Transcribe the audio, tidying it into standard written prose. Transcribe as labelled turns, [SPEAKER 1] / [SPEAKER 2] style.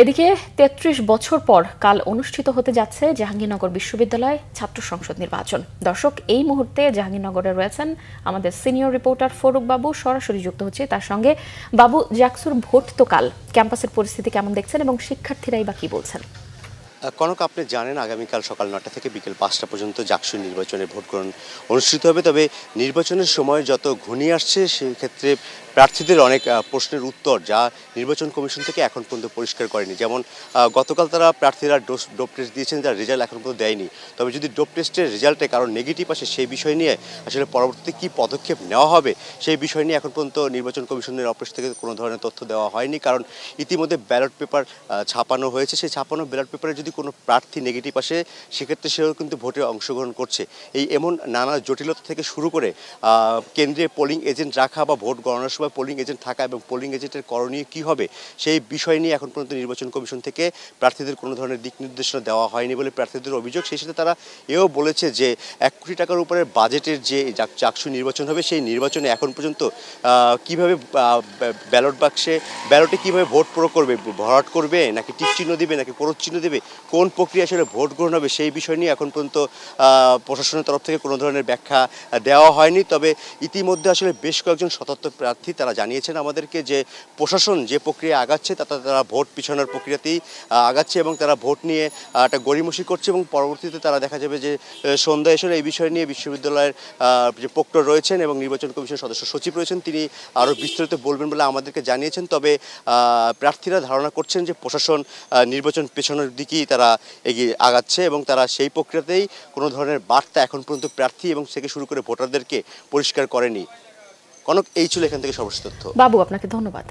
[SPEAKER 1] এদিকে ৩৩ বছর পর কাল অনুষ্ঠিত হতে যাচ্ছে জাহাঙ্গীরনগর বিশ্ববিদ্যালয় ছাত্র সংসদ নির্বাচন। দর্শক, এই মুহূর্তে জাহাঙ্গীরনগরে রয়েছেন আমাদের সিনিয়র রিপোর্টার ফরুক বাবু, সরাসরি যুক্ত হচ্ছে তার সঙ্গে। বাবু, জাকসুর ভোট তো কাল, ক্যাম্পাসের পরিস্থিতি কেমন দেখছেন এবং শিক্ষার্থীরাই বা কি বলছেন?
[SPEAKER 2] কনক, আপনি জানেন আগামীকাল সকাল ৯টা থেকে বিকেল ৫টা পর্যন্ত জাকসু নির্বাচনের ভোট গ্রহণ অনুষ্ঠিত হবে। তবে নির্বাচনের সময় যত ঘনিয়ে আসছে সেই ক্ষেত্রে প্রার্থীদের অনেক প্রশ্নের উত্তর যা নির্বাচন কমিশন থেকে এখন পর্যন্ত পরিষ্কার করেনি। যেমন গতকাল তারা প্রার্থীরা ডোপ টেস্ট দিয়েছেন, যার রেজাল্ট এখন পর্যন্ত দেয়নি। তবে যদি ডোপ টেস্টের রেজাল্টে কারণ নেগেটিভ আসে সেই বিষয় নিয়ে আসলে পরবর্তীতে কী পদক্ষেপ নেওয়া হবে সেই বিষয় নিয়ে এখন পর্যন্ত নির্বাচন কমিশনের অফিস থেকে কোনো ধরনের তথ্য দেওয়া হয়নি। কারণ ইতিমধ্যে ব্যালট পেপার ছাপানো হয়েছে, সেই ছাপানো ব্যালট পেপারে যদি কোনো প্রার্থী নেগেটিভ আসে সেক্ষেত্রে সেও কিন্তু ভোটে অংশগ্রহণ করছে। এমন নানা জটিলতা থেকে শুরু করে কেন্দ্রে পোলিং এজেন্ট রাখা বা ভোট গণনার সময় পোলিং এজেন্ট থাকা এবং পোলিং এজেন্টের করণীয় কী হবে সেই বিষয় নিয়ে এখন পর্যন্ত নির্বাচন কমিশন থেকে প্রার্থীদের কোনো ধরনের দিক নির্দেশনা দেওয়া হয়নি বলে প্রার্থীদের অভিযোগ। সেই সাথে তারা এও বলেছে যে ১ কোটি টাকার উপরে বাজেটের যে জাকসু নির্বাচন হবে সেই নির্বাচনে এখন পর্যন্ত কীভাবে ব্যালটে কীভাবে ভোট প্রয়োগ করবে, ভরাট করবে নাকি টিক চিহ্ন দিবে নাকি ক্রস চিহ্ন দেবে, কোন প্রক্রিয়া আসলে ভোট গ্রহণ হবে সেই বিষয় নিয়ে এখন পর্যন্ত প্রশাসনের তরফ থেকে কোনো ধরনের ব্যাখ্যা দেওয়া হয়নি। তবে ইতিমধ্যে আসলে বেশ কয়েকজন স্বতন্ত্র প্রার্থী তারা জানিয়েছেন আমাদেরকে যে প্রশাসন যে প্রক্রিয়া আগাচ্ছে তাতে তারা ভোট পিছানোর প্রক্রিয়াতেই আগাচ্ছে এবং তারা ভোট নিয়ে একটা গড়িমসি করছে এবং পরবর্তীতে তারা দেখা যাবে যে সন্ধ্যা এসে এই বিষয় নিয়ে বিশ্ববিদ্যালয়ের যে প্রক্টর রয়েছেন এবং নির্বাচন কমিশনের সদস্য সচিব রয়েছেন তিনি আরও বিস্তারিত বলবেন বলে আমাদেরকে জানিয়েছেন। তবে প্রার্থীরা ধারণা করছেন যে প্রশাসন নির্বাচন পেছানোর দিকেই তারা এগিয়ে আগাচ্ছে এবং তারা সেই প্রক্রিয়াতেই কোনো ধরনের বার্তা এখন পর্যন্ত প্রার্থী এবং থেকে শুরু করে ভোটারদেরকে পরিষ্কার করেনি। কনক, এই ছিল এখান থেকে সর্বশেষ তথ্য।
[SPEAKER 1] বাবু, আপনাকে ধন্যবাদ।